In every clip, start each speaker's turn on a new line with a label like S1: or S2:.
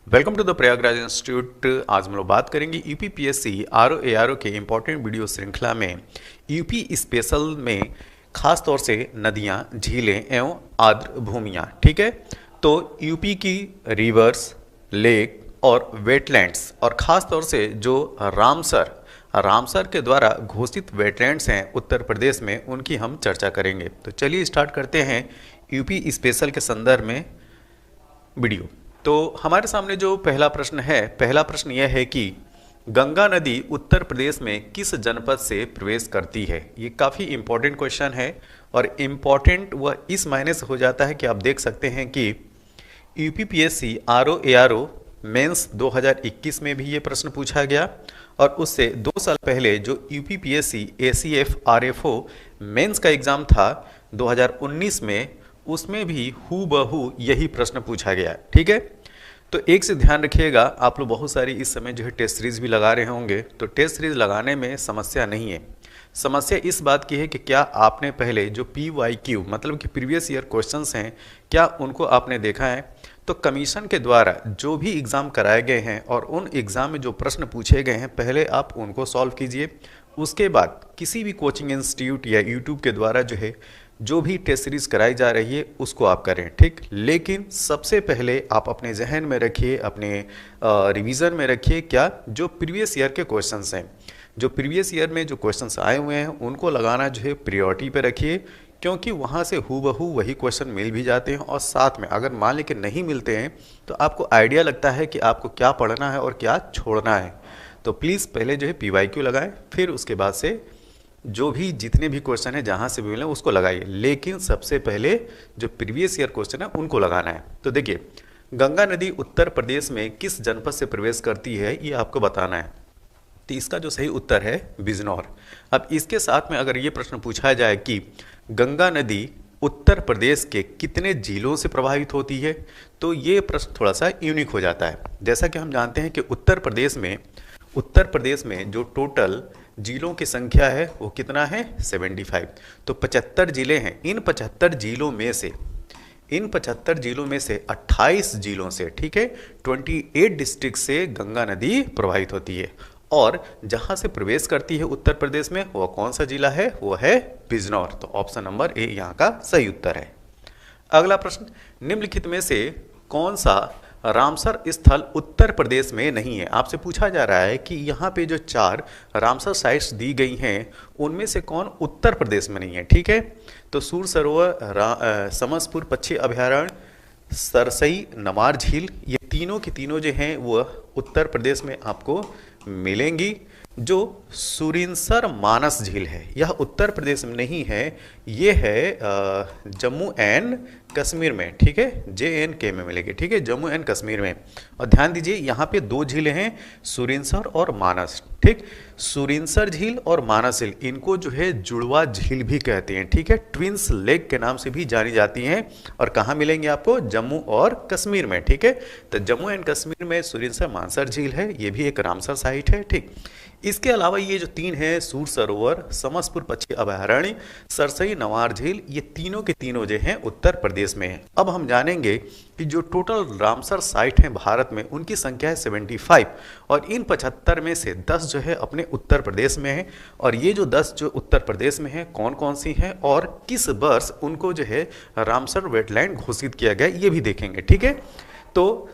S1: Welcome to the Prayagraj institute. आज हम लोग बात करेंगे यूपीपीएससी आरओ एआरओ के इम्पोर्टेंट वीडियो श्रृंखला में यूपी स्पेशल में खास तौर से नदियां, झीलें एवं आर्द्र भूमियां। ठीक है, तो यूपी की रिवर्स, लेक और वेटलैंड्स और ख़ास तौर से जो रामसर के द्वारा घोषित वेटलैंड्स हैं उत्तर प्रदेश में, उनकी हम चर्चा करेंगे। तो चलिए स्टार्ट करते हैं यूपी स्पेशल के संदर्भ में वीडियो। तो हमारे सामने जो पहला प्रश्न यह है कि गंगा नदी उत्तर प्रदेश में किस जनपद से प्रवेश करती है। ये काफ़ी इंपॉर्टेंट क्वेश्चन है और इम्पॉर्टेंट वह इस मायने से हो जाता है कि आप देख सकते हैं कि यूपीपीएससी आरओ एआरओ मेंस 2021 में भी ये प्रश्न पूछा गया और उससे 2 साल पहले जो यूपीपीएससी एसीएफ आरएफओ मेंस का एग्ज़ाम था 2019 में, उसमें भी हूबहू यही प्रश्न पूछा गया। ठीक है, तो एक से ध्यान रखिएगा, आप लोग बहुत सारी इस समय जो है टेस्ट सीरीज भी लगा रहे होंगे, तो टेस्ट सीरीज लगाने में समस्या नहीं है। समस्या इस बात की है कि क्या आपने पहले जो PYQ मतलब कि प्रीवियस ईयर क्वेश्चंस हैं, क्या उनको आपने देखा है। तो कमीशन के द्वारा जो भी एग्ज़ाम कराए गए हैं और उन एग्ज़ाम में जो प्रश्न पूछे गए हैं, पहले आप उनको सॉल्व कीजिए। उसके बाद किसी भी कोचिंग इंस्टीट्यूट या यूट्यूब के द्वारा जो है जो भी टेस्ट सीरीज कराई जा रही है उसको आप करें। ठीक, लेकिन सबसे पहले आप अपने जहन में रखिए, अपने रिवीजन में रखिए क्या जो प्रीवियस ईयर के क्वेश्चंस हैं, जो प्रीवियस ईयर में जो क्वेश्चंस आए हुए हैं उनको लगाना जो है प्रायोरिटी पे रखिए, क्योंकि वहाँ से हूबहू वही क्वेश्चन मिल भी जाते हैं और साथ में अगर मान लें कि नहीं मिलते हैं तो आपको आइडिया लगता है कि आपको क्या पढ़ना है और क्या छोड़ना है। तो प्लीज़ पहले जो है PYQ लगाएं, फिर उसके बाद से जो भी जितने भी क्वेश्चन है जहाँ से भी मिले उसको लगाइए, लेकिन सबसे पहले जो प्रीवियस ईयर क्वेश्चन है उनको लगाना है। तो देखिए, गंगा नदी उत्तर प्रदेश में किस जनपद से प्रवेश करती है ये आपको बताना है। तो इसका जो सही उत्तर है बिजनौर। अब इसके साथ में अगर ये प्रश्न पूछा जाए कि गंगा नदी उत्तर प्रदेश के कितने जिलों से प्रभावित होती है, तो ये प्रश्न थोड़ा सा यूनिक हो जाता है। जैसा कि हम जानते हैं कि उत्तर प्रदेश में जो टोटल जिलों की संख्या है वो कितना है 75। तो 75 जिले हैं। इन 75 जिलों में से 28 जिलों से, ठीक है, 28 डिस्ट्रिक्ट से गंगा नदी प्रभावित होती है और जहां से प्रवेश करती है उत्तर प्रदेश में वो कौन सा जिला है, वो है बिजनौर। तो ऑप्शन नंबर ए यहाँ का सही उत्तर है। अगला प्रश्न, निम्नलिखित में से कौन सा रामसर स्थल उत्तर प्रदेश में नहीं है। आपसे पूछा जा रहा है कि यहाँ पे जो 4 रामसर साइट्स दी गई हैं उनमें से कौन उत्तर प्रदेश में नहीं है। ठीक है, तो सूर सरोवर, समसपुर पक्षी अभयारण्य, सरसई, नवार झील, ये तीनों की तीनों जो हैं वो उत्तर प्रदेश में आपको मिलेंगी। जो सुरिनसर मानस झील है यह उत्तर प्रदेश में नहीं है, ये है जम्मू एंड कश्मीर में। ठीक है, JNK में मिलेगी। ठीक है, जम्मू एंड कश्मीर में। और ध्यान दीजिए यहाँ पे 2 झीलें हैं, सुरिनसर और मानस। ठीक, सुरिनसर झील और मानस झील, इनको जो है जुड़वा झील भी कहते हैं। ठीक है, ट्विंस लेक के नाम से भी जानी जाती हैं और कहाँ मिलेंगे आपको, जम्मू और कश्मीर में। ठीक है, तो जम्मू एंड कश्मीर में सुरिनसर मानसर झील है, ये भी एक रामसर साइट है। ठीक, इसके अलावा ये जो 3 है, सूर सरोवर, समसपुर पक्षी अभयारण्य, सरसई, नवार झील, ये तीनों के तीनों जो हैं उत्तर प्रदेश में हैं। अब हम जानेंगे कि जो टोटल रामसर साइट हैं भारत में उनकी संख्या है 75 और इन 75 में से 10 जो है अपने उत्तर प्रदेश में है। और ये जो 10 जो उत्तर प्रदेश में है कौन कौन सी हैं और किस वर्ष उनको जो है रामसर वेटलैंड घोषित किया गया, ये भी देखेंगे। ठीक है, तो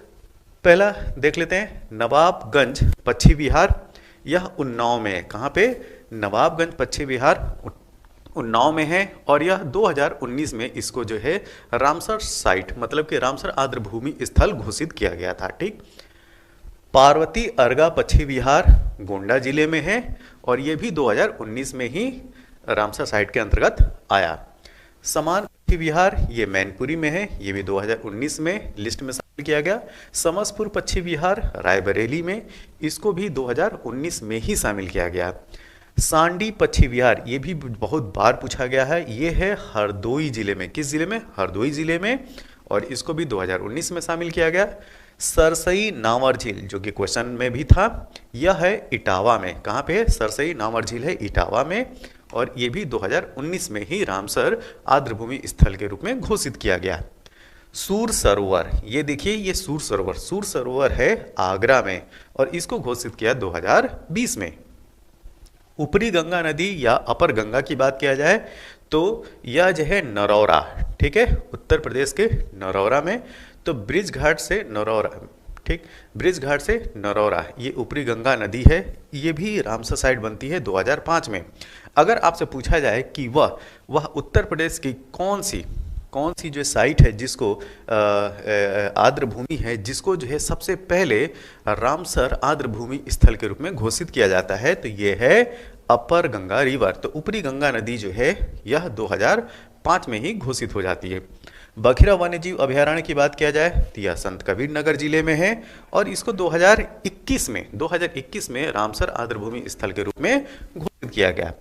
S1: पहला देख लेते हैं, नवाबगंज पश्चिम बिहार, यह उन्नाव में है। कहाँ पे, नवाबगंज पश्चिम बिहार उन्नाव में है और यह 2019 में इसको जो है रामसर साइट मतलब कि रामसर आर्द्र भूमि स्थल घोषित किया गया था। ठीक, पार्वती अर्गा पश्चिम बिहार गोंडा जिले में है और ये भी 2019 में ही रामसर साइट के अंतर्गत आया। समान पश्चिम बिहार ये मैनपुरी में है, ये भी 2019 में लिस्ट में शामिल किया गया। समसपुर पश्चिम बिहार रायबरेली में, इसको भी 2019 में ही शामिल किया गया। सांडी पश्चिम बिहार, ये भी बहुत बार पूछा गया है, ये है हरदोई जिले में। किस जिले में, हरदोई जिले में, और इसको भी 2019 में शामिल किया गया। सरसई नावर झील जो कि क्वेश्चन में भी था, यह है इटावा में। कहाँ पे है, सरसई नावर झील है इटावा में और ये भी 2019 में ही रामसर आर्द्र भूमि स्थल के रूप में घोषित किया गया। सूर सरोवर, ये देखिए ये सूर सरोवर है आगरा में और इसको घोषित किया 2020 में। ऊपरी गंगा नदी या अपर गंगा की बात किया जाए तो यह जो है नरौरा, ठीक है, उत्तर प्रदेश के नरौरा में। तो ब्रिज घाट से नरौरा, ठीक, ब्रिज घाट से नरौरा ये ऊपरी गंगा नदी है। ये भी रामसर साइट बनती है 2005 में। अगर आपसे पूछा जाए कि वह उत्तर प्रदेश की कौन सी जो साइट है जिसको आर्द्र भूमि है, जिसको जो है सबसे पहले रामसर आर्द्र भूमि स्थल के रूप में घोषित किया जाता है, तो ये है अपर गंगा रिवर। तो ऊपरी गंगा नदी जो है यह 2005 में ही घोषित हो जाती है। बखिरा वन्यजीव अभयारण्य की बात किया जाए तो यह संत कबीर नगर जिले में है और इसको 2021 में रामसर आर्द्र भूमि स्थल के रूप में घोषित किया गया।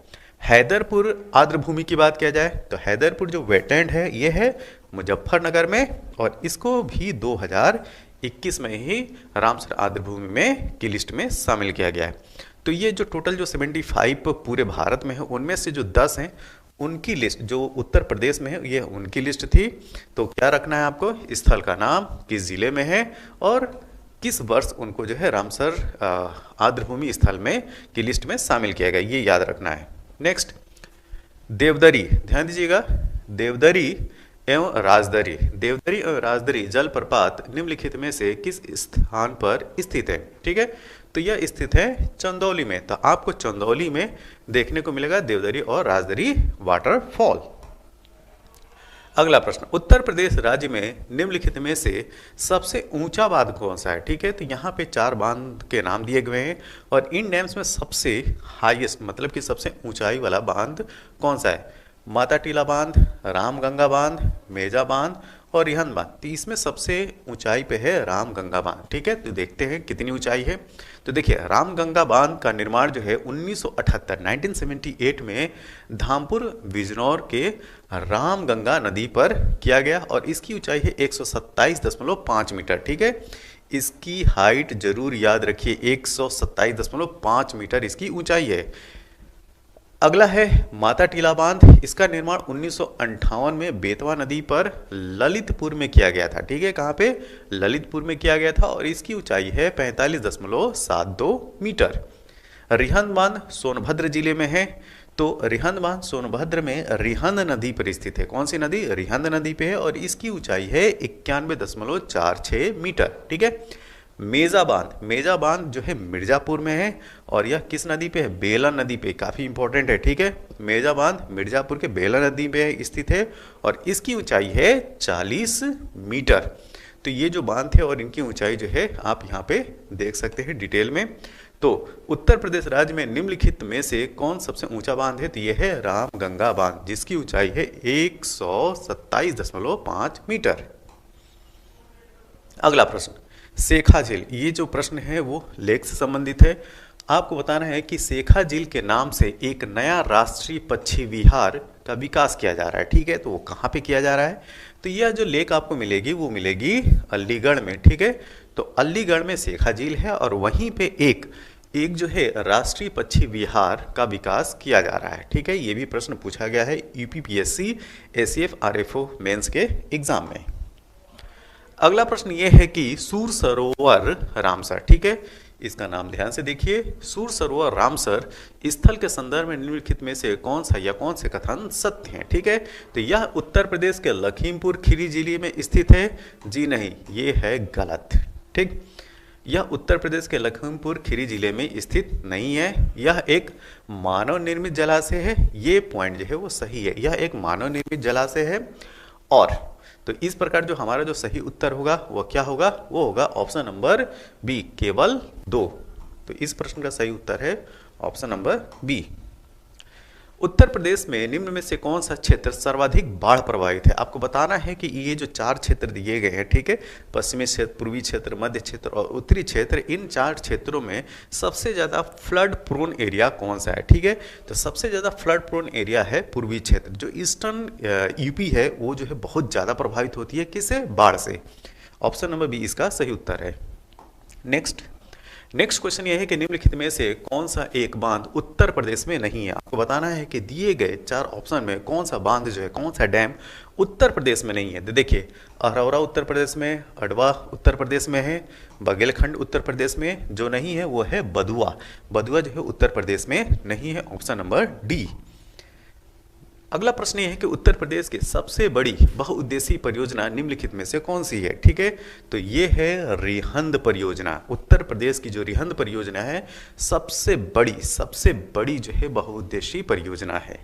S1: हैदरपुर आर्द्र भूमि की बात किया जाए तो हैदरपुर जो वेटलैंड है ये है मुजफ्फरनगर में और इसको भी 2021 में ही रामसर आर्द्र भूमि में की लिस्ट में शामिल किया गया है। तो ये जो टोटल जो 75 पूरे भारत में है उनमें से जो 10 हैं उनकी लिस्ट जो उत्तर प्रदेश में है ये उनकी लिस्ट थी। तो क्या रखना है आपको, स्थल का नाम, किस जिले में है और किस वर्ष उनको जो है रामसर आर्द्र भूमि स्थल में की लिस्ट में शामिल किया गया, ये याद रखना है। नेक्स्ट, देवदरी, ध्यान दीजिएगा, देवदरी एवं राजदरी जलप्रपात निम्नलिखित में से किस स्थान पर स्थित है, ठीक है। तो यह स्थित है चंदौली में। तो आपको चंदौली में देखने को मिलेगा देवदरी और राजदरी वाटरफॉल। अगला प्रश्न, उत्तर प्रदेश राज्य में निम्नलिखित में से सबसे ऊंचा बांध कौन सा है, ठीक है। तो यहाँ पे 4 बांध के नाम दिए गए हैं और इन डैम्स में सबसे हाईएस्ट मतलब कि सबसे ऊंचाई वाला बांध कौन सा है, माता टीला बांध, रामगंगा बांध, मेजा बांध और रिहंद बांध। तो इसमें सबसे ऊंचाई पे है रामगंगा बांध, ठीक है। तो देखते हैं कितनी ऊंचाई है। तो देखिए रामगंगा बांध का निर्माण जो है 1978 में धामपुर बिजनौर के रामगंगा नदी पर किया गया और इसकी ऊंचाई है 127.5 मीटर, ठीक है। इसकी हाइट जरूर याद रखिए, 127.5 मीटर इसकी ऊंचाई है। अगला है माता टीला बांध। इसका निर्माण 1958 में बेतवा नदी पर ललितपुर में किया गया था, ठीक है। कहाँ पे, ललितपुर में किया गया था और इसकी ऊंचाई है 45.72 मीटर। रिहंद बांध सोनभद्र जिले में है। तो रिहंद बांध सोनभद्र में रिहंद नदी पर स्थित है। कौन सी नदी, रिहंद नदी पे है और इसकी ऊंचाई है 91.46 मीटर, ठीक है। मेजा बांध जो है मिर्जापुर में है और यह किस नदी पे है, बेला नदी पे, काफी इंपॉर्टेंट है, ठीक है। मेजा बांध मिर्जापुर के बेला नदी पे स्थित है और इसकी ऊंचाई है 40 मीटर। तो ये जो बांध थे और इनकी ऊंचाई जो है आप यहाँ पे देख सकते हैं डिटेल में। तो उत्तर प्रदेश राज्य में निम्नलिखित में से कौन सबसे ऊंचा बांध है, तो यह है रामगंगा बांध जिसकी ऊंचाई है 127.5 मीटर। अगला प्रश्न, सेखा झील। ये जो प्रश्न है वो लेक से संबंधित है। आपको बताना है कि सेखा झील के नाम से एक नया राष्ट्रीय पक्षी विहार का विकास किया जा रहा है, ठीक है। तो वो कहाँ पे किया जा रहा है, तो यह जो लेक आपको मिलेगी वो मिलेगी अलीगढ़ में, ठीक है। तो अलीगढ़ में सेखा झील है और वहीं पे एक जो है राष्ट्रीय पक्षी विहार का विकास किया जा रहा है, ठीक है। ये भी प्रश्न पूछा गया है यूपीपीएससी एसीएफ आरएफओ मेंस के एग्जाम में। अगला प्रश्न ये है कि सूर सरोवर रामसर, ठीक है, इसका नाम ध्यान से देखिए। सूर सरोवर रामसर स्थल के संदर्भ में निम्नलिखित में से कौन सा या कौन से कथन सत्य हैं, ठीक है। तो यह उत्तर प्रदेश के लखीमपुर खीरी जिले में स्थित है, जी नहीं, ये है गलत, ठीक। यह उत्तर प्रदेश के लखीमपुर खीरी जिले में स्थित नहीं है। यह एक मानव निर्मित जलाशय है, ये पॉइंट जो है वो सही है, यह एक मानव निर्मित जलाशय है। और तो इस प्रकार जो हमारा जो सही उत्तर होगा वो क्या होगा, वो होगा ऑप्शन नंबर बी, केवल 2। तो इस प्रश्न का सही उत्तर है option number B. Uttar Pradesh में निम्न में से कौन सा क्षेत्र सर्वाधिक बाढ़ प्रभावित है। आपको बताना है कि ये जो 4 क्षेत्र दिए गए हैं, ठीक है, पश्चिमी क्षेत्र, पूर्वी क्षेत्र, मध्य क्षेत्र और उत्तरी क्षेत्र, इन 4 क्षेत्रों में सबसे ज्यादा फ्लड प्रोन एरिया कौन सा है, ठीक है। तो सबसे ज्यादा फ्लड प्रोन एरिया है पूर्वी क्षेत्र। जो ईस्टर्न यूपी है वो जो है बहुत ज्यादा प्रभावित होती है, किससे, बाढ़ से। ऑप्शन नंबर बी इसका सही उत्तर है। नेक्स्ट, नेक्स्ट क्वेश्चन ये है कि निम्नलिखित में से कौन सा एक बांध उत्तर प्रदेश में नहीं है। आपको बताना है कि दिए गए 4 ऑप्शन में कौन सा बांध जो है, कौन सा डैम उत्तर प्रदेश में नहीं है। तो देखिए, अरौरा उत्तर प्रदेश में, अडवा उत्तर प्रदेश में है, बघेलखंड उत्तर प्रदेश में, जो नहीं है वो है बदुआ। बदुआ जो है उत्तर प्रदेश में नहीं है, ऑप्शन नंबर डी। अगला प्रश्न ये है कि उत्तर प्रदेश की सबसे बड़ी बहुउद्देशीय परियोजना निम्नलिखित में से कौन सी है। ठीक है, तो ये है रिहंद परियोजना। उत्तर प्रदेश की जो रिहंद परियोजना है सबसे बड़ी जो है बहुउद्देशीय परियोजना है।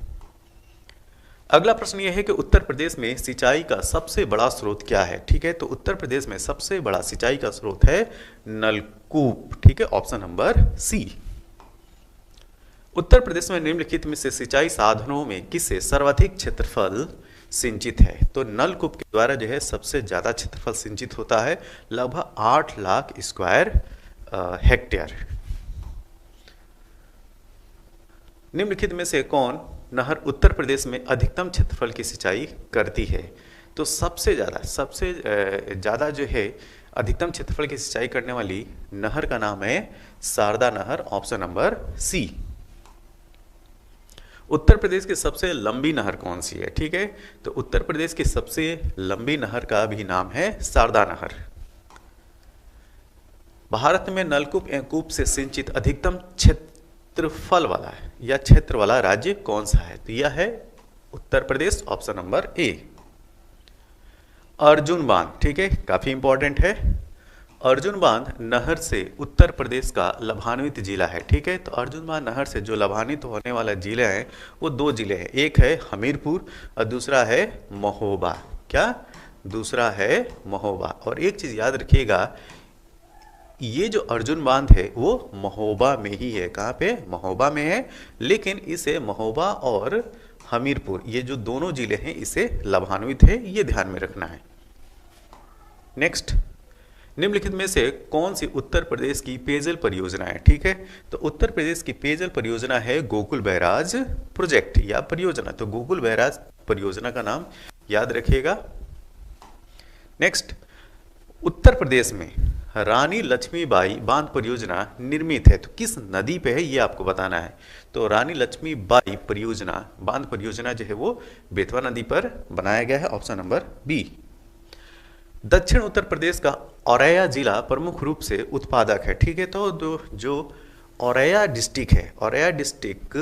S1: अगला प्रश्न यह है कि उत्तर प्रदेश में सिंचाई का सबसे बड़ा स्रोत क्या है। ठीक है, तो उत्तर प्रदेश में सबसे बड़ा सिंचाई का स्रोत है नलकूप। ठीक है, option number C. Uttar Pradesh में निम्नलिखित में से सिंचाई साधनों में किससे सर्वाधिक क्षेत्रफल सिंचित है। तो नलकूप के द्वारा जो है सबसे ज्यादा क्षेत्रफल सिंचित होता है, लगभग 8 लाख स्क्वायर हेक्टेयर। निम्नलिखित में से कौन नहर उत्तर प्रदेश में अधिकतम क्षेत्रफल की सिंचाई करती है। तो सबसे ज़्यादा जो है अधिकतम क्षेत्रफल की सिंचाई करने वाली नहर का नाम है शारदा नहर, option number C. Uttar Pradesh की सबसे लंबी नहर कौन सी है। ठीक है, तो उत्तर प्रदेश की सबसे लंबी नहर का भी नाम है शारदा नहर। भारत में नलकूप एवं कूप से सिंचित अधिकतम क्षेत्रफल वाला या क्षेत्र वाला राज्य कौन सा है। तो यह है Uttar Pradesh, option number A. Arjun बांध, ठीक है, काफी इंपॉर्टेंट है। अर्जुन बांध नहर से उत्तर प्रदेश का लाभान्वित जिला है। ठीक है, तो अर्जुन बांध नहर से जो लाभान्वित होने वाला जिले हैं वो 2 जिले हैं, एक है हमीरपुर और दूसरा है महोबा। क्या? दूसरा है महोबा। और एक चीज याद रखिएगा, ये जो अर्जुन बांध है वो महोबा में ही है। कहाँ पे? महोबा में है, लेकिन इसे महोबा और हमीरपुर ये जो दोनों जिले हैं इसे लाभान्वित है, ये ध्यान में रखना है। नेक्स्ट, निम्नलिखित में से कौन सी उत्तर प्रदेश की पेयजल परियोजना है। ठीक है, तो उत्तर प्रदेश की पेयजल परियोजना है गोकुल बैराज प्रोजेक्ट या परियोजना। तो गोकुल बैराज परियोजना का नाम याद रखिएगा। नेक्स्ट, उत्तर प्रदेश में रानी लक्ष्मीबाई बांध परियोजना निर्मित है तो किस नदी पे है, ये आपको बताना है। तो रानी लक्ष्मीबाई परियोजना बांध परियोजना जो है वो बेतवा नदी पर बनाया गया है, ऑप्शन नंबर बी। दक्षिण उत्तर प्रदेश का औरैया जिला प्रमुख रूप से उत्पादक है। ठीक है, तो जो औरैया डिस्ट्रिक्ट है, औरैया डिस्ट्रिक्ट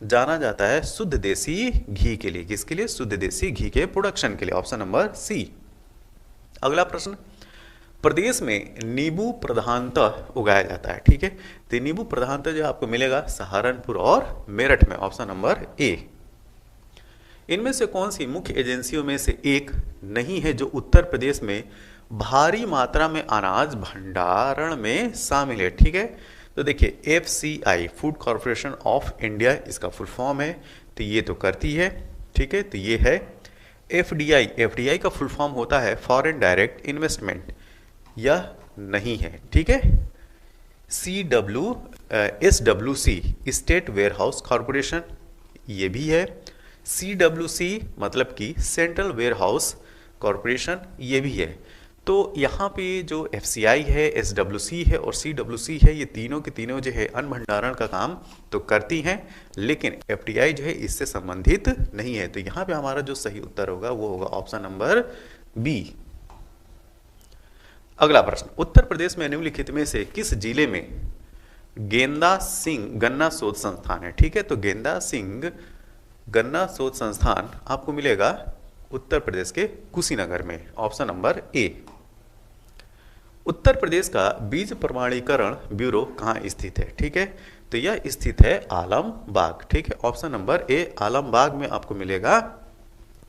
S1: जाना जाता है शुद्ध देसी घी के लिए। किसके लिए? शुद्ध देसी घी के प्रोडक्शन के लिए, ऑप्शन नंबर सी। अगला प्रश्न, प्रदेश में नींबू प्रधानतः उगाया जाता है। ठीक है, तो नींबू प्रधानतः जो आपको मिलेगा सहारनपुर और मेरठ में, ऑप्शन नंबर ए। इनमें से कौन सी मुख्य एजेंसियों में से एक नहीं है जो उत्तर प्रदेश में भारी मात्रा में अनाज भंडारण में शामिल है। ठीक है, तो देखिए FCI food corporation of India इसका फुल फॉर्म है, तो ये तो करती है। ठीक है, तो ये है FDI का फुल फॉर्म होता है फॉरेन डायरेक्ट इन्वेस्टमेंट, यह नहीं है। ठीक है, SWC स्टेट वेयरहाउस कॉरपोरेशन, ये भी है। CWC मतलब कि सेंट्रल वेयरहाउस कॉरपोरेशन, ये भी है। तो यहाँ पे जो FCI है, SWC है और CWC है, ये तीनों के तीनों जो है अन्न भंडारण का काम तो करती हैं, लेकिन FDI जो है इससे संबंधित नहीं है। तो यहाँ पे हमारा जो सही उत्तर होगा वो होगा ऑप्शन नंबर बी। अगला प्रश्न, उत्तर प्रदेश में निम्नलिखित में से किस जिले में गेंदा सिंह गन्ना शोध संस्थान है। ठीक है, तो गेंदा सिंह गन्ना शोध संस्थान आपको मिलेगा उत्तर प्रदेश के कुशीनगर में, option number A. Uttar Pradesh का बीज प्रमाणीकरण ब्यूरो कहाँ स्थित है। ठीक है, तो यह स्थित है आलमबाग। ठीक है, ऑप्शन नंबर ए आलमबाग में आपको मिलेगा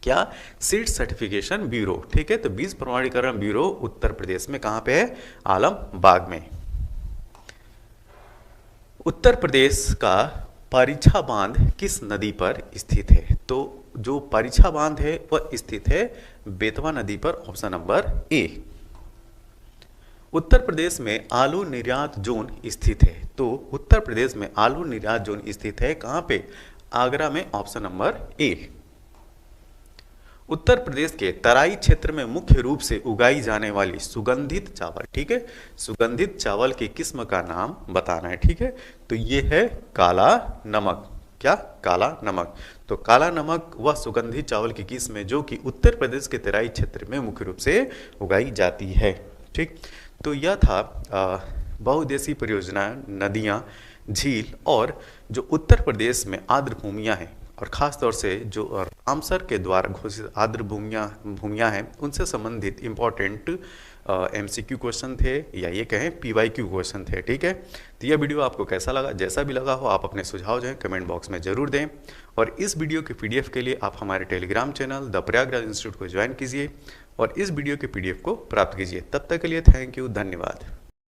S1: क्या? Seed certification bureau. ठीक है, तो बीज प्रमाणीकरण ब्यूरो उत्तर प्रदेश में कहाँ पे है? आलमबाग में। उत्तर प्रदेश का परिछा बांध किस नदी पर स्थित है। तो जो परिछा बांध है वह स्थित है बेतवा नदी पर, option number A. Uttar Pradesh में आलू निर्यात जोन स्थित है, तो उत्तर प्रदेश में आलू निर्यात जोन स्थित है कहाँ पे? आगरा में, option number A. Uttar Pradesh के तराई क्षेत्र में मुख्य रूप से उगाई जाने वाली सुगंधित चावल, ठीक है, सुगंधित चावल की किस्म का नाम बताना है, ठीक है। तो ये है काला नमक। क्या? काला नमक। तो काला नमक वह सुगंधित चावल की किस्म है जो कि उत्तर प्रदेश के तराई क्षेत्र में मुख्य रूप से उगाई जाती है, ठीक। तो यह था बहुउद्देशीय परियोजना, नदियाँ, झील और जो उत्तर प्रदेश में आर्द्र भूमियाँ हैं और ख़ास तौर से जो रामसर के द्वारा घोषित आर्द्र भूमियाँ हैं उनसे संबंधित इम्पोर्टेंट MCQ क्वेश्चन थे या ये कहें PYQ क्वेश्चन थे, ठीक है। तो यह वीडियो आपको कैसा लगा? जैसा भी लगा हो आप अपने सुझाव जो है कमेंट बॉक्स में ज़रूर दें और इस वीडियो के PDF के लिए आप हमारे Telegram channel the Prayagraj institute को ज्वाइन कीजिए और इस वीडियो के PDF को प्राप्त कीजिए। तब तक के लिए थैंक यू, धन्यवाद।